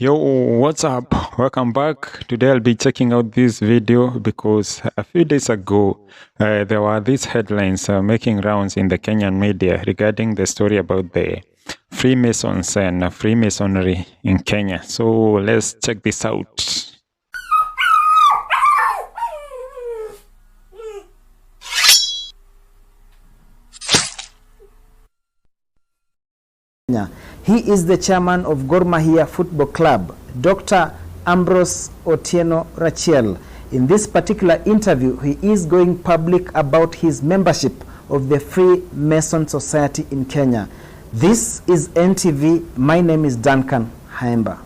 Yo, what's up? Welcome back. Today I'll be checking out this video because a few days ago there were these headlines making rounds in the Kenyan media regarding the story about the Freemasons and Freemasonry in Kenya. So let's check this out. He is the chairman of Gor Mahia Football Club, Dr. Ambrose Otieno Rachiel. In this particular interview, he is going public about his membership of the Freemason Society in Kenya. This is NTV. My name is Duncan Haemba.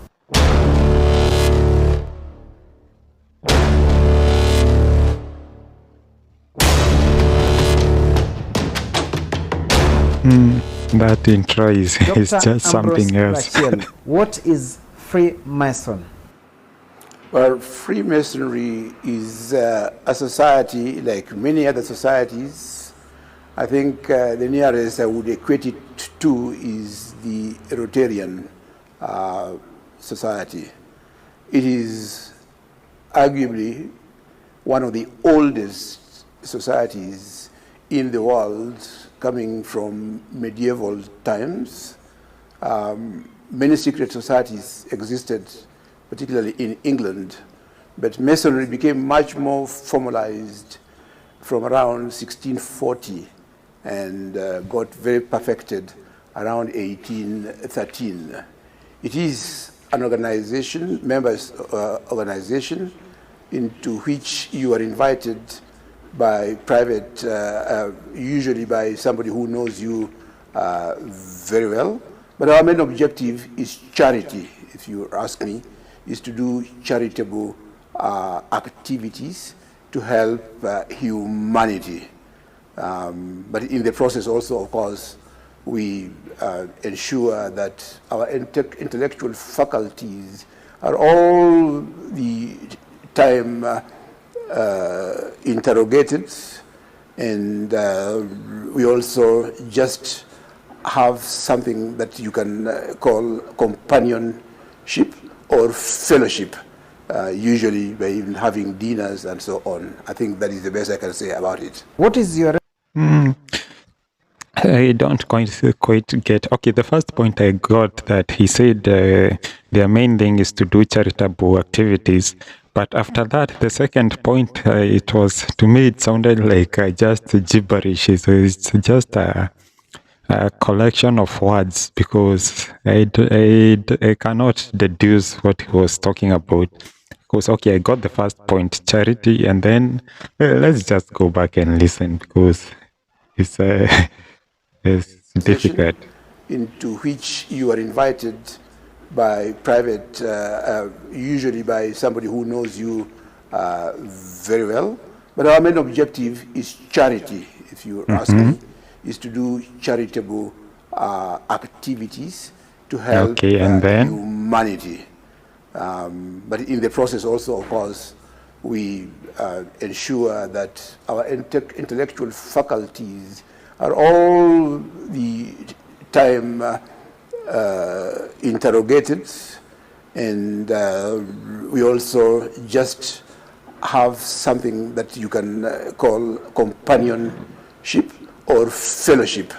That intro is just something else. Rachiel, what is Freemason? Well, Freemasonry is a society like many other societies. I think the nearest I would equate it to is the Rotarian society. It is arguably one of the oldest societies in the world, coming from medieval times. Many secret societies existed, particularly in England, but Masonry became much more formalized from around 1640 and got very perfected around 1813. It is an organization, members organization, into which you are invited by private, usually by somebody who knows you very well. But our main objective is charity, if you ask me, is to do charitable activities to help humanity. But in the process also, of course, we ensure that our intellectual faculties are all the time interrogated, and we also just have something that you can call companionship or fellowship, usually by even having dinners and so on. I think that is the best I can say about it. What is your... I don't quite get. Okay, the first point I got that he said their main thing is to do charitable activities. But after that, the second point, it was, to me, it sounded like just gibberish. So it's just a collection of words, because I cannot deduce what he was talking about. Because, okay, I got the first point, charity, and then let's just go back and listen, because it's difficult. Into which you are invited by private, usually by somebody who knows you very well. But our main objective is charity, if you ask me, is to do charitable activities to help humanity. But in the process also, of course, we ensure that our intellectual faculties are all the time interrogated, and we also just have something that you can call companionship or fellowship,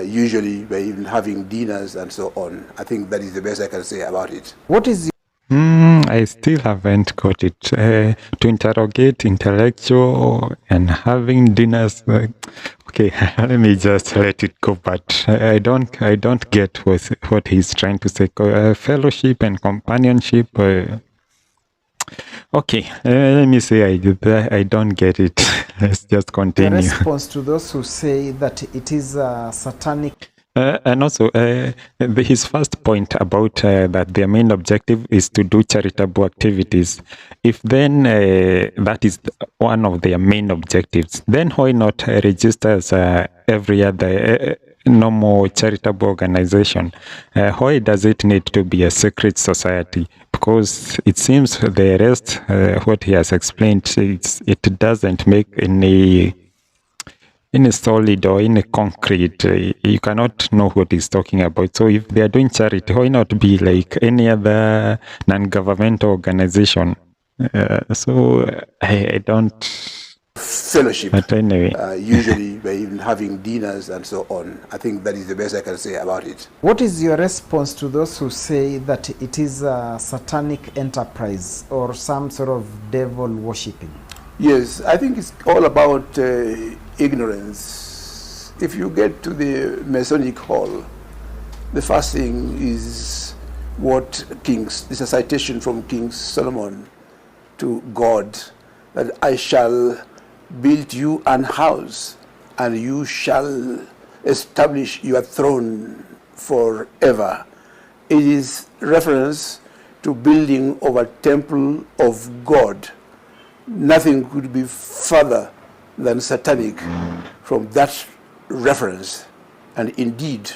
usually by even having dinners and so on. I think that is the best I can say about it. What is... I still haven't got it. To interrogate intellectual and having dinners. Okay, let me just let it go. But I don't get what he's trying to say. Fellowship and companionship. Okay, let me say I don't get it. Let's just continue. The response to those who say that it is a satanic... And also, his first point about that their main objective is to do charitable activities. If then that is one of their main objectives, then why not register as every other normal charitable organization? Why does it need to be a secret society? Because it seems the rest, what he has explained, it doesn't make any in a solid or in a concrete, you cannot know what he's talking about. So if they are doing charity, why not be like any other non-governmental organization? I don't. Fellowship, But anyway, usually by even having dinners and so on. I think that is the best I can say about it. What is your response to those who say that it is a satanic enterprise or some sort of devil worshipping? Yes, I think it's all about ignorance. If you get to the Masonic Hall, the first thing is it's a citation from King Solomon to God, that I shall build you an house and you shall establish your throne forever. It is reference to building of a temple of God. Nothing could be further than satanic from that reference. And indeed,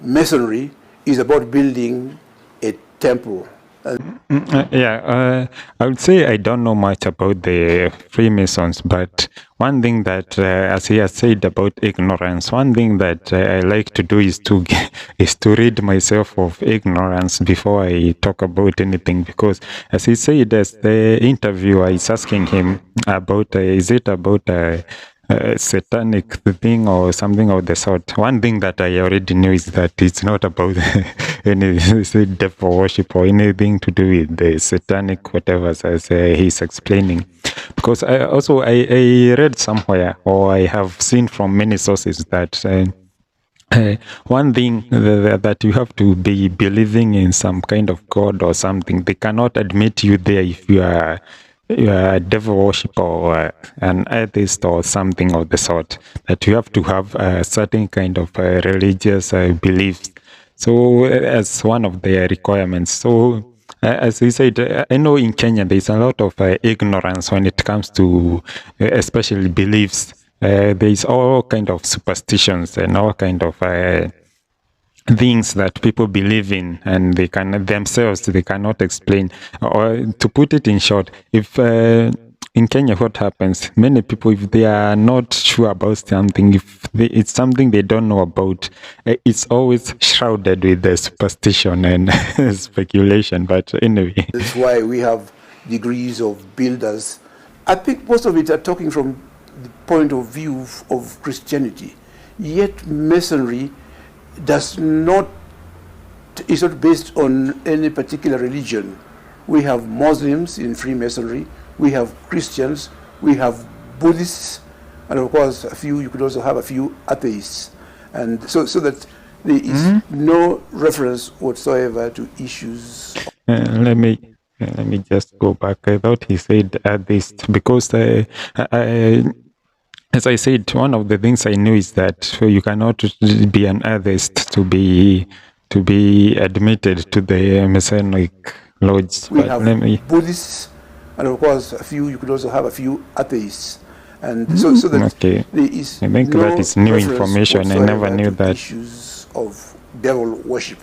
Masonry is about building a temple. I would say I don't know much about the Freemasons, but one thing that, as he has said about ignorance, one thing that I like to do is to rid myself of ignorance before I talk about anything. Because, as he said, as the interviewer is asking him about, is it about satanic thing or something of the sort. One thing that I already knew is that it's not about any devil worship or anything to do with the satanic whatever, as he's explaining. Because I read somewhere, or I have seen from many sources, that one thing that you have to be believing in some kind of God or something. They cannot admit you there if you are a devil worshiper or an atheist or something of the sort. That you have to have a certain kind of religious beliefs. So as one of the requirements. So as we said, I know in Kenya there is a lot of ignorance when it comes to especially beliefs. There is all kind of superstitions and all kind of things that people believe in, and they cannot explain. Or to put it in short, if in Kenya, what happens? Many people, if they are not sure about something, it's something they don't know about, it's always shrouded with the superstition and speculation. But anyway, that's why we have degrees of builders. I think most of it are talking from the point of view of Christianity. Yet Masonry is not based on any particular religion. We have Muslims in Freemasonry, we have Christians, we have Buddhists, and of course you could also have a few atheists. And so that there is no reference whatsoever to issues. Let me just go back. I thought he said atheist, because as I said, one of the things I knew is that you cannot be an atheist to be admitted to the Masonic lodge. We have Buddhists, and of course you could also have a few atheists. And so that there is I think that is new information. I never knew that. Issues of devil worship,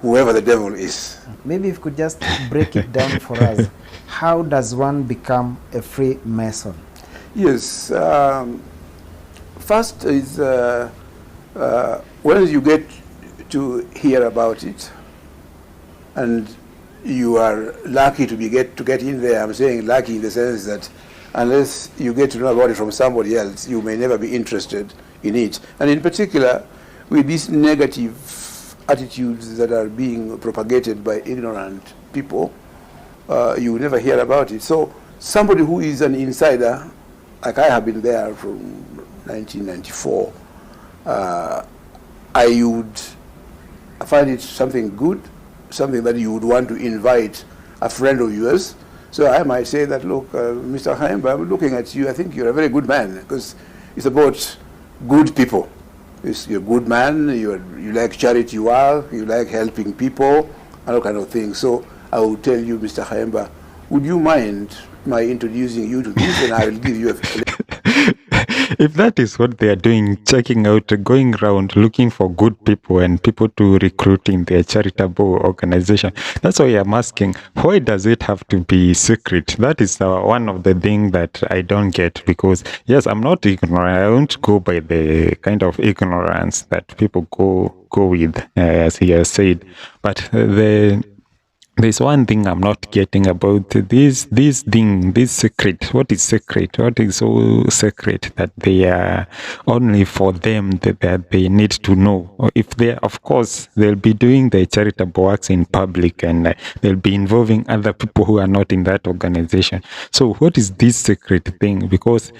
whoever the devil is. Maybe if you could just break it down for us. How does one become a Freemason? Yes. First is when you get to hear about it, and you are lucky to get in there. I'm saying lucky in the sense that unless you get to know about it from somebody else, you may never be interested in it. And in particular, with these negative attitudes that are being propagated by ignorant people, you will never hear about it. So somebody who is an insider, like I have been there from 1994, I would find it something good, something that you would want to invite a friend of yours. So I might say that, look, Mr. Haimba, I'm looking at you, I think you're a very good man, because it's about good people. You're a good man, you like charity work, you like helping people, and all kind of things. So I will tell you, Mr. Haimba, would you mind my introducing you to this, and I will give you a if that is what they are doing, checking out, going around looking for good people and people to recruit in their charitable organization, that's why I'm asking, why does it have to be secret? That is one of the things that I don't get, because yes, I'm not ignorant. I won't go by the kind of ignorance that people go with, as he has said, but there's one thing I'm not getting about this thing, this secret. What is secret? What is so secret that they are only for them, that they need to know? Or if they, of course, they'll be doing their charitable works in public, and they'll be involving other people who are not in that organization. So what is this secret thing? Because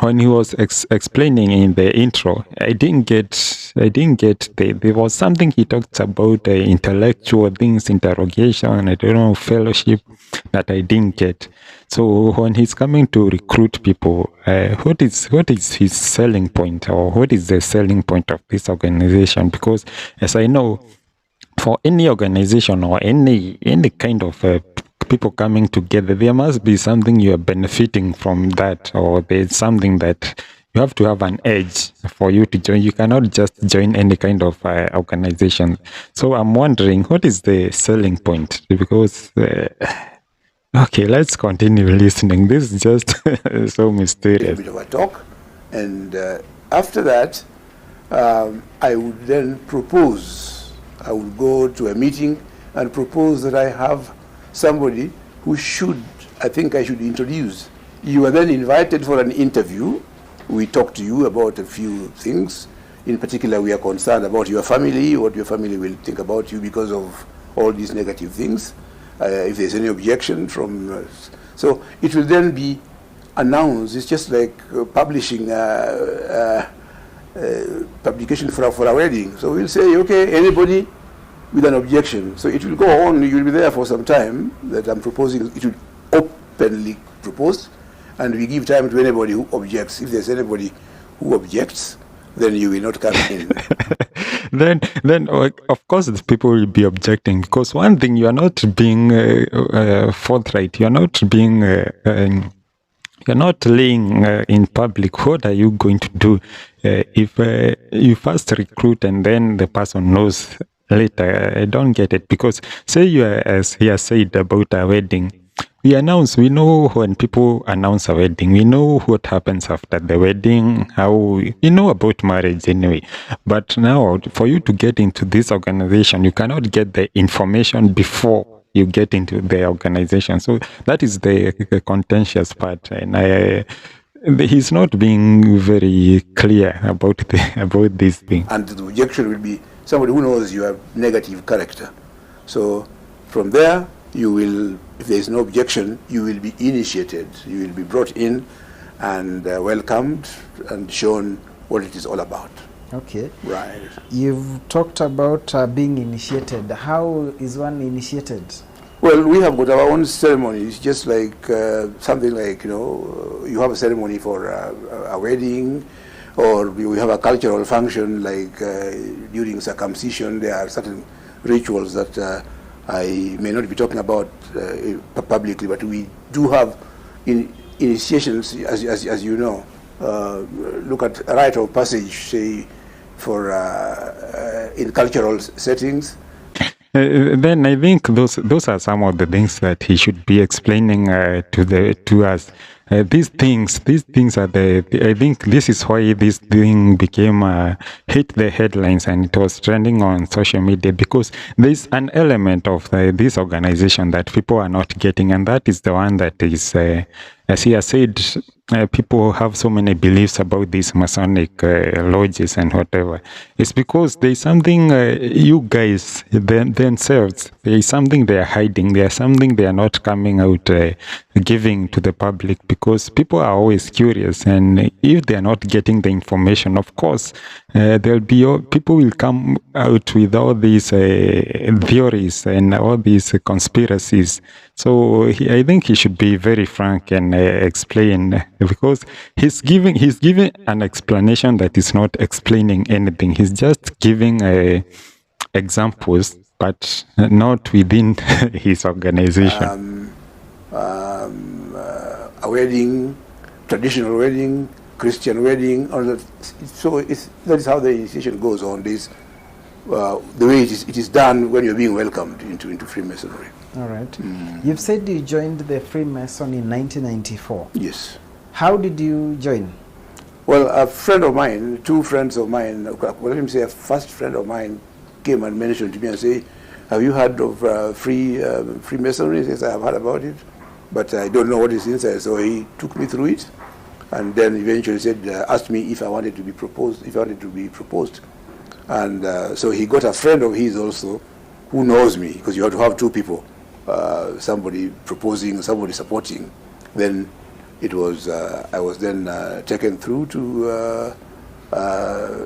when he was explaining in the intro, I didn't get there was something he talked about, intellectual things, interrogation, I don't know, fellowship, that I didn't get. So when he's coming to recruit people, what is his selling point, or what is the selling point of this organization? Because as I know, for any organization or any kind of people coming together, there must be something you are benefiting from that, or there's something that you have to have an edge for you to join. You cannot just join any kind of organization. So I'm wondering, what is the selling point? Because okay, let's continue listening. This is just so mysterious. A bit of a talk, and after that, I would then propose. I would go to a meeting and propose that I have somebody who I think I should introduce. You are then invited for an interview. We talk to you about a few things. In particular, we are concerned about your family, what your family will think about you because of all these negative things. If there's any objection from... so it will then be announced. It's just like publishing publication for a wedding. So we'll say, okay, anybody with an objection. So it will go on, you'll be there for some time that I'm proposing. It will openly propose, and we give time to anybody who objects. If there's anybody who objects, then you will not come in. then of course the people will be objecting, because one thing, you are not being forthright, you are not being you're not laying in public. What are you going to do if you first recruit and then the person knows later? I don't get it, because say you are, as he has said about a wedding, we know when people announce a wedding, we know what happens after the wedding, how we know about marriage anyway. But now, for you to get into this organization, you cannot get the information before you get into the organization. So that is the contentious part, and he's not being very clear about this thing. And the objection will be somebody who knows you have negative character. So from there, you will, if there is no objection, you will be initiated. You will be brought in and welcomed and shown what it is all about. Okay. Right. You've talked about being initiated. How is one initiated? Well, we have got our own ceremonies, just like something like, you have a ceremony for a wedding, or we have a cultural function like during circumcision. There are certain rituals that I may not be talking about publicly, but we do have initiations, as you know. Look at a rite of passage, say, for in cultural settings. Then I think those are some of the things that he should be explaining to us. These things are I think this is why this thing became hit the headlines and it was trending on social media, because there's an element of this organization that people are not getting, and that is the one that is, as he has said, people have so many beliefs about these Masonic lodges and whatever. It's because there's something you guys themselves, there is something they are hiding. There's something they are not coming out giving to the public, because people are always curious, and if they are not getting the information, of course, there'll be people will come out with all these theories and all these conspiracies. So I think he should be very frank and explain, because he's giving an explanation that is not explaining anything. He's just giving examples, but not within his organization. A wedding, traditional wedding, Christian wedding, or that. So that is how the initiation goes on this. The way it is done when you're being welcomed into Freemasonry. All right. You've said you joined the Freemason in 1994. Yes. How did you join? Well, a friend of mine, two friends of mine, well, let me say a first friend of mine came and mentioned to me and say, have you heard of Freemasonry? Yes, I have heard about it, but I don't know what is inside. So he took me through it, and then eventually said, asked me if I wanted to be proposed, and so he got a friend of his also, who knows me, because you have to have two people, somebody proposing, somebody supporting. Then it was, I was then taken through to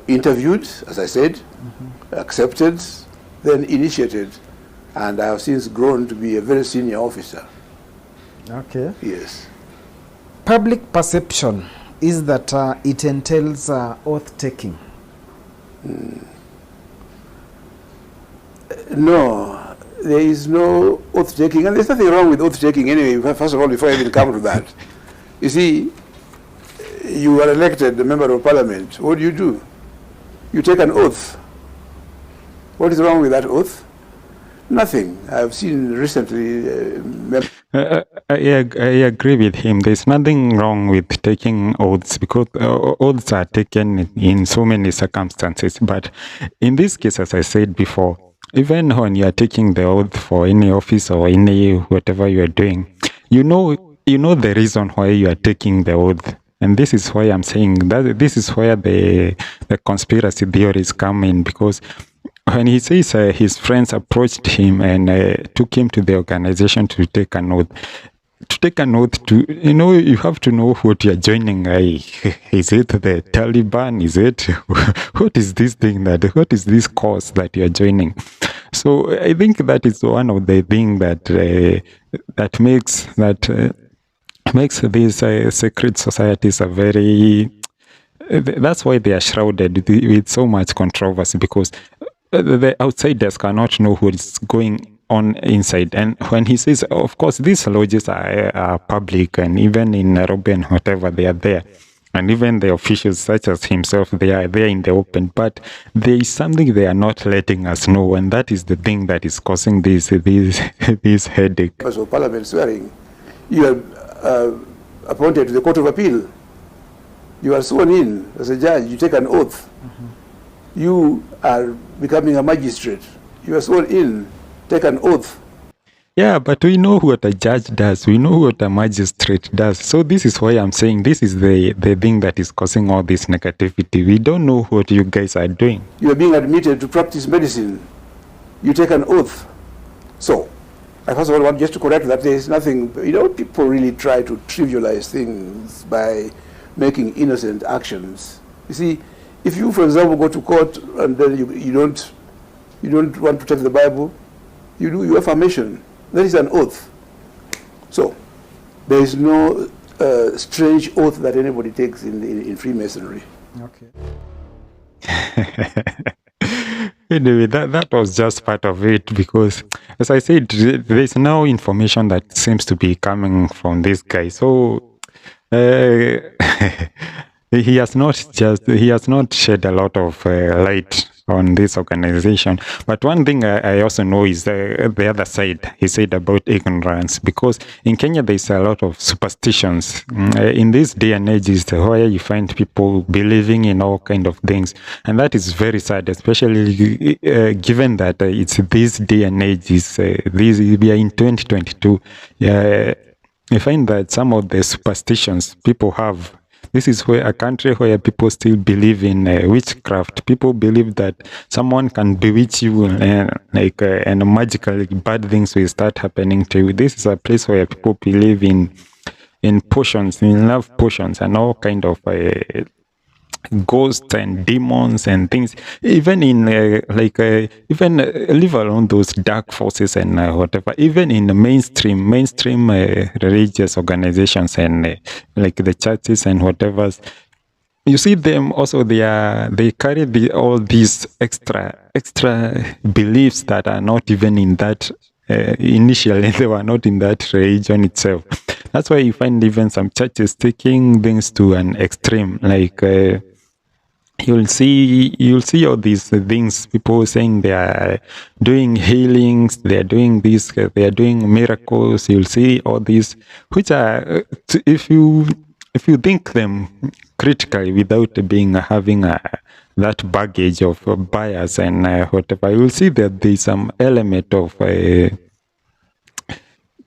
interviewed, as I said, accepted, then initiated, and I have since grown to be a very senior officer. Okay. Yes. Public perception is that it entails oath-taking. No, there is no oath-taking, and there's nothing wrong with oath-taking anyway. First of all, before I even come to that, you see, you are elected a member of parliament. What do? You take an oath. What is wrong with that oath? Nothing. I've seen recently. I agree with him. There's nothing wrong with taking oaths, because oaths are taken in so many circumstances. But in this case, as I said before, even when you are taking the oath for any office or any whatever you are doing, you know the reason why you are taking the oath. And this is why I'm saying that this is where the conspiracy theories come in, because when he says his friends approached him and took him to the organization to take an oath, you have to know what you're joining. Is it the Taliban? Is it what is this thing what is this cause that you're joining? So I think that is one of the things that makes these secret societies a very. That's why they are shrouded with so much controversy, because the outsiders cannot know what is going on inside. And when he says, of course, these lodges are public, and even in Nairobi and whatever, they are there. And even the officials, such as himself, they are there in the open. But there is something they are not letting us know, and that is the thing that is causing this headache. So Parliament swearing, you are appointed to the Court of Appeal. You are sworn in as a judge. You take an oath. You are becoming a magistrate. You are sworn in. Take an oath. Yeah, but we know what a judge does. We know what a magistrate does. So this is why I'm saying this is the thing that is causing all this negativity. We don't know what you guys are doing. You are being admitted to practice medicine. You take an oath. So, I first of all want just to correct that there is nothing, people really try to trivialize things by making innocent actions. You see, if you, for example, go to court and then you don't want to take the Bible, you do your affirmation. That is an oath. So, there is no strange oath that anybody takes in Freemasonry. Okay. Anyway, that was just part of it, because, as I said, there's no information that seems to be coming from this guy. So, he has not shed a lot of light on this organization. But one thing I also know is the other side. He said about ignorance, because in Kenya there's a lot of superstitions. In this day and age is where you find people believing in all kind of things, and that is very sad, especially given that it's this day and age is we are in 2022. I find that some of the superstitions people have. This is where a country where people still believe in witchcraft. People believe that someone can bewitch you and magically bad things will start happening to you. This is a place where people believe in potions, in love potions, and all kind of ghosts and demons and things. Even in even leave alone those dark forces and whatever. Even in the mainstream religious organizations and like the churches and whatever, you see them also. They carry all these extra beliefs that are not even in that. Initially, they were not in that religion itself. That's why you find even some churches taking things to an extreme, like you'll see all these things, people saying they are doing healings, they are doing this, they are doing miracles. You'll see all these, which are if you think them critically without being having that baggage of bias and whatever, you'll see that there's some element of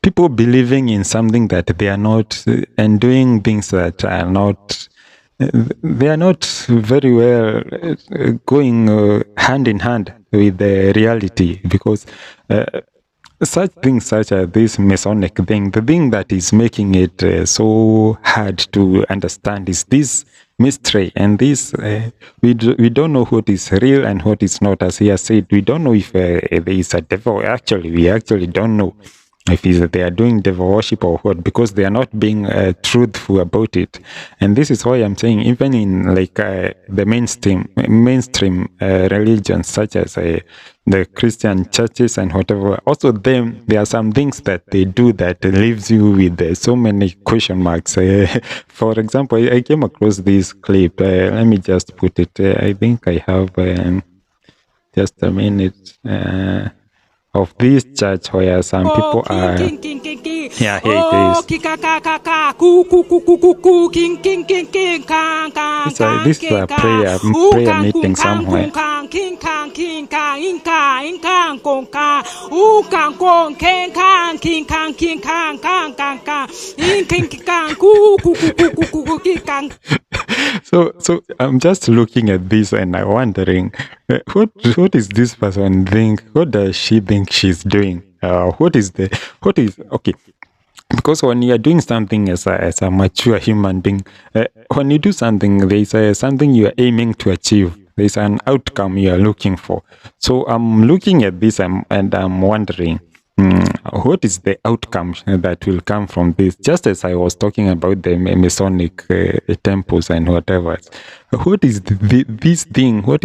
people believing in something that they are not, and doing things that are not, they are not very well going hand in hand with the reality, because such things such as this Masonic thing, the thing that is making it so hard to understand is this mystery, and this we don't know what is real and what is not. As he has said, we don't know if there is a devil. Actually, we actually don't know if they are doing devil worship or what, because they are not being truthful about it. And this is why I'm saying, even in like the mainstream religions such as the Christian churches and whatever, also there are some things that they do that leaves you with so many question marks. For example, I came across this clip. Let me just put it. I think I have just a minute. Of this church where some people are. Yeah, here it is. This is a prayer meeting somewhere. So I'm just looking at this and I'm wondering, what is this person think? What does she think she's doing? What is okay? Because when you are doing something as a mature human being, when you do something, there is something you are aiming to achieve. There is an outcome you are looking for. So I'm looking at this and I'm wondering, what is the outcome that will come from this? Just as I was talking about the Masonic temples and whatever. What is this thing? What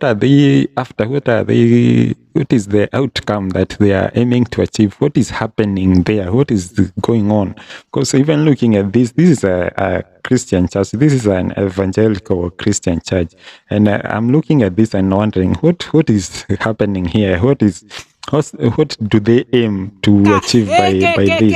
are they after? What is the outcome that they are aiming to achieve? What is happening there? What is going on? Because even looking at this is a Christian church. This is an evangelical Christian church. And I'm looking at this and wondering, what is happening here? What do they aim to achieve by this?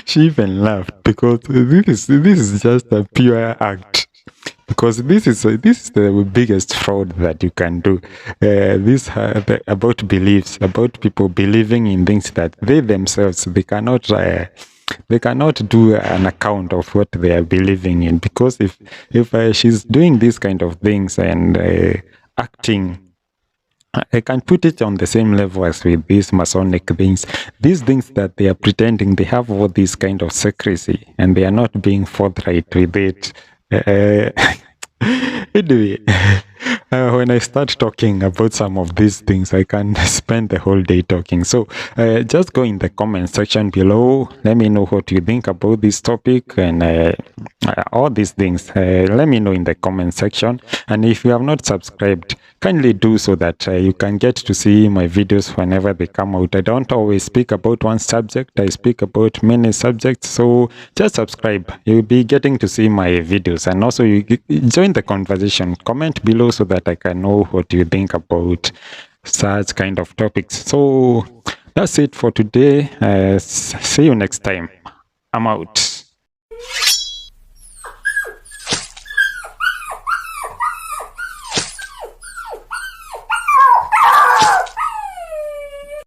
She even laughed, because this is just a pure act. Because this is the biggest fraud that you can do. About beliefs, about people believing in things that they themselves they cannot do an account of what they are believing in. Because if she's doing these kind of things and acting, I can put it on the same level as with these Masonic things. These things that they are pretending, they have all this kind of secrecy and they are not being forthright with it. Anyway, when I start talking about some of these things, I can spend the whole day talking. So just go in the comment section below. Let me know what you think about this topic and all these things. Let me know in the comment section. And if you have not subscribed, kindly do, so that you can get to see my videos whenever they come out. I don't always speak about one subject. I speak about many subjects. So just subscribe. You'll be getting to see my videos. And also you join the conversation. Comment below so that I can know what you think about such kind of topics. So that's it for today. See you next time. I'm out.